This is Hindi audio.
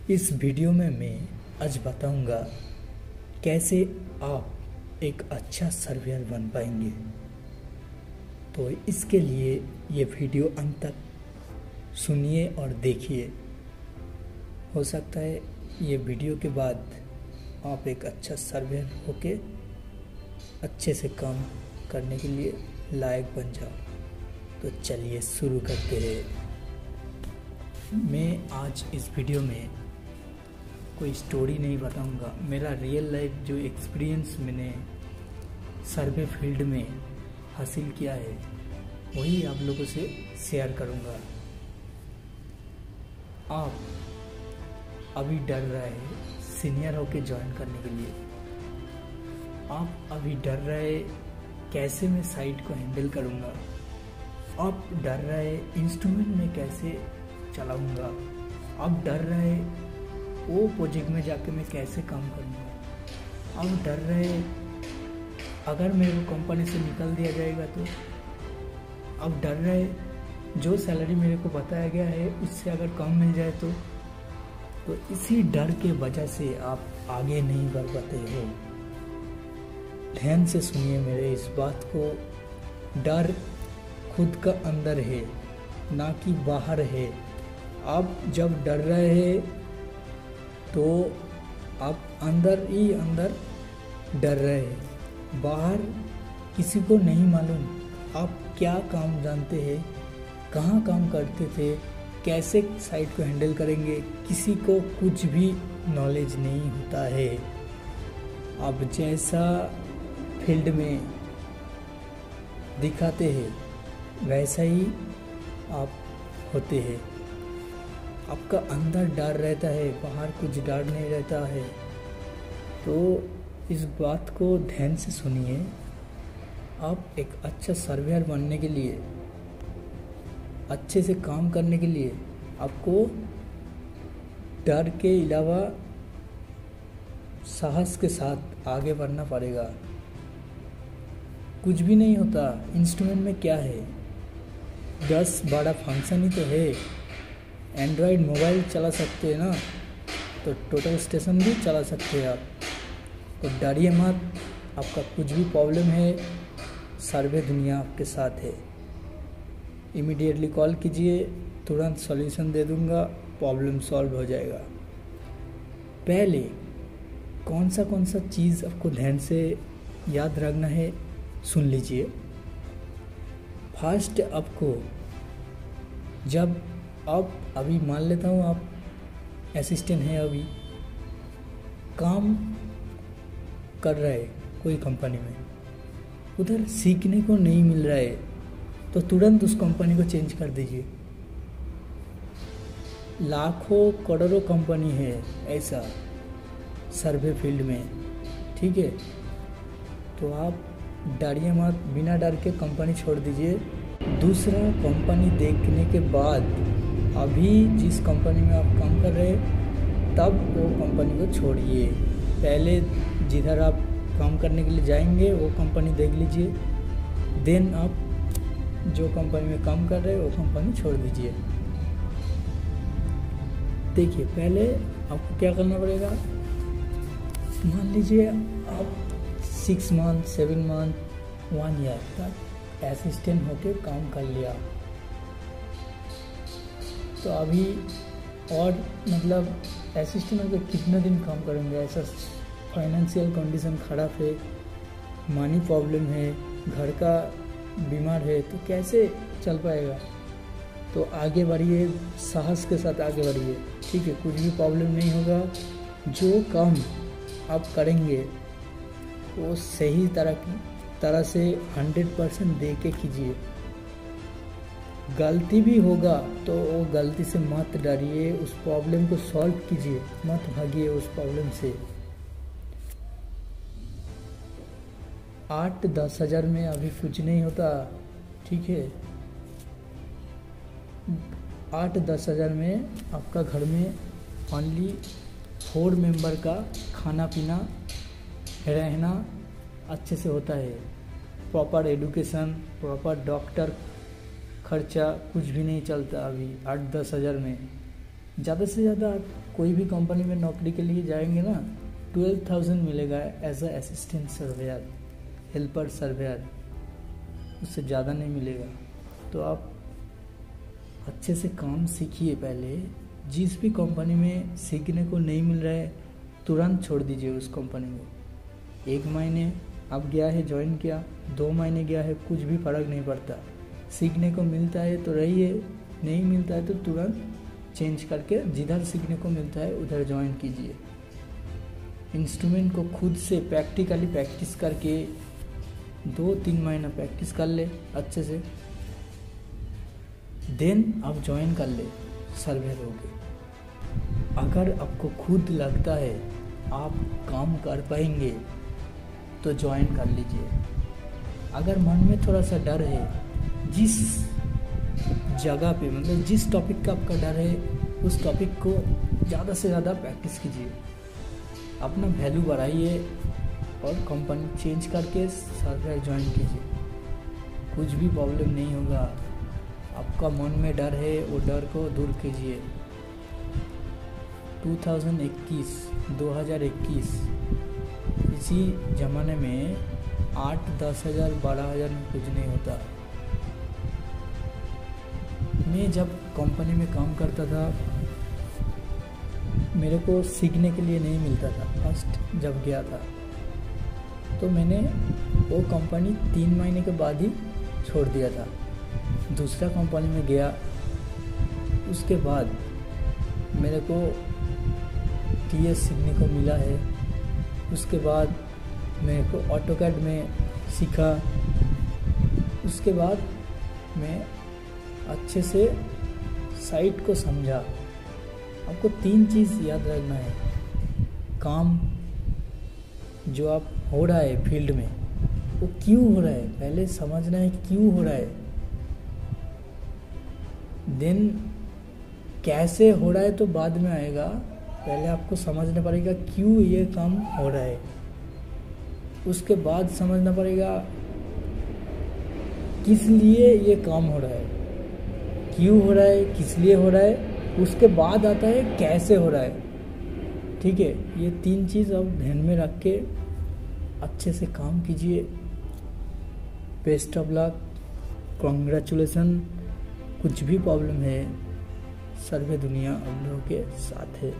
इस वीडियो में मैं आज बताऊंगा कैसे आप एक अच्छा सर्वेयर बन पाएंगे। तो इसके लिए ये वीडियो अंत तक सुनिए और देखिए। हो सकता है ये वीडियो के बाद आप एक अच्छा सर्वेयर होके अच्छे से काम करने के लिए लायक बन जाओ। तो चलिए शुरू करते हैं। मैं आज इस वीडियो में कोई स्टोरी नहीं बताऊंगा, मेरा रियल लाइफ जो एक्सपीरियंस मैंने सर्वे फील्ड में हासिल किया है वही आप लोगों से शेयर करूंगा। आप अभी डर रहे हैं सीनियर होके ज्वाइन करने के लिए, आप अभी डर रहे कैसे मैं साइट को हैंडल करूंगा, आप डर रहे इंस्ट्रूमेंट में कैसे चलाऊंगा, आप डर रहे वो प्रोजेक्ट में जाके मैं कैसे काम करूंगा, आप डर रहे अगर मेरे को कंपनी से निकाल दिया जाएगा तो, आप डर रहे जो सैलरी मेरे को बताया गया है उससे अगर कम मिल जाए तो इसी डर के वजह से आप आगे नहीं बढ़ पाते हो। ध्यान से सुनिए मेरे इस बात को। डर खुद का अंदर है ना कि बाहर है। आप जब डर रहे हैं तो आप अंदर ही अंदर डर रहे हैं, बाहर किसी को नहीं मालूम आप क्या काम जानते हैं, कहाँ काम करते थे, कैसे साइट को हैंडल करेंगे, किसी को कुछ भी नॉलेज नहीं होता है। आप जैसा फील्ड में दिखाते हैं वैसा ही आप होते हैं। आपका अंदर डर रहता है, बाहर कुछ डर नहीं रहता है। तो इस बात को ध्यान से सुनिए। आप एक अच्छा सर्वेयर बनने के लिए, अच्छे से काम करने के लिए आपको डर के अलावा साहस के साथ आगे बढ़ना पड़ेगा। कुछ भी नहीं होता। इंस्ट्रूमेंट में क्या है, 10-12 फंक्शन ही तो है। एंड्रॉयड मोबाइल चला सकते हैं ना, तो टोटल स्टेशन भी चला सकते हैं आप। तो डरिए मत, आपका कुछ भी प्रॉब्लम है सर्वे दुनिया आपके साथ है। इमीडिएटली कॉल कीजिए, तुरंत सॉल्यूशन दे दूंगा, प्रॉब्लम सॉल्व हो जाएगा। पहले कौन सा चीज़ आपको ध्यान से याद रखना है सुन लीजिए। फर्स्ट आपको, जब आप अभी मान लेता हूँ आप असिस्टेंट हैं, अभी काम कर रहे कोई कंपनी में, उधर सीखने को नहीं मिल रहा है तो तुरंत उस कंपनी को चेंज कर दीजिए। लाखों करोड़ों कंपनी है ऐसा सर्वे फील्ड में, ठीक है। तो आप डरिए मत, बिना डर के कंपनी छोड़ दीजिए। दूसरा कंपनी देखने के बाद अभी जिस कंपनी में आप काम कर रहे तब वो कंपनी को छोड़िए। पहले जिधर आप काम करने के लिए जाएंगे वो कंपनी देख लीजिए, देन आप जो कंपनी में काम कर रहे हैं वो कंपनी छोड़ दीजिए। देखिए पहले आपको क्या करना पड़ेगा। मान लीजिए आप 6 मंथ, 7 मंथ, 1 ईयर तक असिस्टेंट होके काम कर लिया, तो अभी और मतलब असिस्टेंट होकर कितने दिन काम करेंगे। ऐसा फाइनेंशियल कंडीशन ख़राब है, मनी प्रॉब्लम है, घर का बीमार है, तो कैसे चल पाएगा। तो आगे बढ़िए, साहस के साथ आगे बढ़िए, ठीक है। कुछ भी प्रॉब्लम नहीं होगा। जो काम आप करेंगे वो सही तरह से 100% दे के कीजिए। गलती भी होगा तो वो गलती से मत डरिए, उस प्रॉब्लम को सॉल्व कीजिए, मत भागिए उस प्रॉब्लम से। 8-10 हज़ार में अभी कुछ नहीं होता, ठीक है। 8-10 हज़ार में आपका घर में ओनली 4 मेंबर का खाना पीना रहना अच्छे से होता है। प्रॉपर एडुकेशन, प्रॉपर डॉक्टर खर्चा कुछ भी नहीं चलता अभी 8-10 हज़ार में। ज़्यादा से ज़्यादा आप कोई भी कंपनी में नौकरी के लिए जाएंगे ना, 12,000 मिलेगा as a assistant surveyor, helper surveyor, उससे ज़्यादा नहीं मिलेगा। तो आप अच्छे से काम सीखिए पहले। जिस भी कंपनी में सीखने को नहीं मिल रहा है तुरंत छोड़ दीजिए उस कंपनी में। 1 महीने अब गया है ज्वाइन किया, 2 महीने गया है, कुछ भी फ़र्क नहीं पड़ता। सीखने को मिलता है तो रहिए, नहीं मिलता है तो तुरंत चेंज करके जिधर सीखने को मिलता है उधर ज्वाइन कीजिए। इंस्ट्रूमेंट को खुद से प्रैक्टिकली प्रैक्टिस करके 2-3 महीना प्रैक्टिस कर ले अच्छे से, देन आप ज्वाइन कर ले सर्वेयर होके। अगर आपको खुद लगता है आप काम कर पाएंगे तो ज्वाइन कर लीजिए। अगर मन में थोड़ा सा डर है, जिस जगह पे मतलब जिस टॉपिक का आपका डर है उस टॉपिक को ज़्यादा से ज़्यादा प्रैक्टिस कीजिए, अपना वैल्यू बढ़ाइए और कंपनी चेंज करके सर्वेयर ज्वाइन कीजिए। कुछ भी प्रॉब्लम नहीं होगा। आपका मन में डर है वो डर को दूर कीजिए। 2021 इसी ज़माने में 8-10 हज़ार 12 हज़ार में कुछ नहीं होता। मैं जब कंपनी में काम करता था मेरे को सीखने के लिए नहीं मिलता था। फर्स्ट जब गया था तो मैंने वो कंपनी 3 महीने के बाद ही छोड़ दिया था। दूसरा कंपनी में गया, उसके बाद मेरे को टीएस सीखने को मिला है। उसके बाद मेरे को ऑटोकैड में सीखा। उसके बाद मैं अच्छे से साइट को समझा। आपको 3 चीज़ याद रखना है। काम जो आप हो रहा है फील्ड में वो क्यों हो रहा है, पहले समझना है क्यों हो रहा है। देन कैसे हो रहा है तो बाद में आएगा, पहले आपको समझना पड़ेगा क्यों ये काम हो रहा है। उसके बाद समझना पड़ेगा किस लिए ये काम हो रहा है, क्यों हो रहा है, किस लिए हो रहा है। उसके बाद आता है कैसे हो रहा है। ठीक है, ये 3 चीज़ आप ध्यान में रख के अच्छे से काम कीजिए। Best of luck, congratulation. कुछ भी प्रॉब्लम है सर्वे दुनिया आप लोगों के साथ है।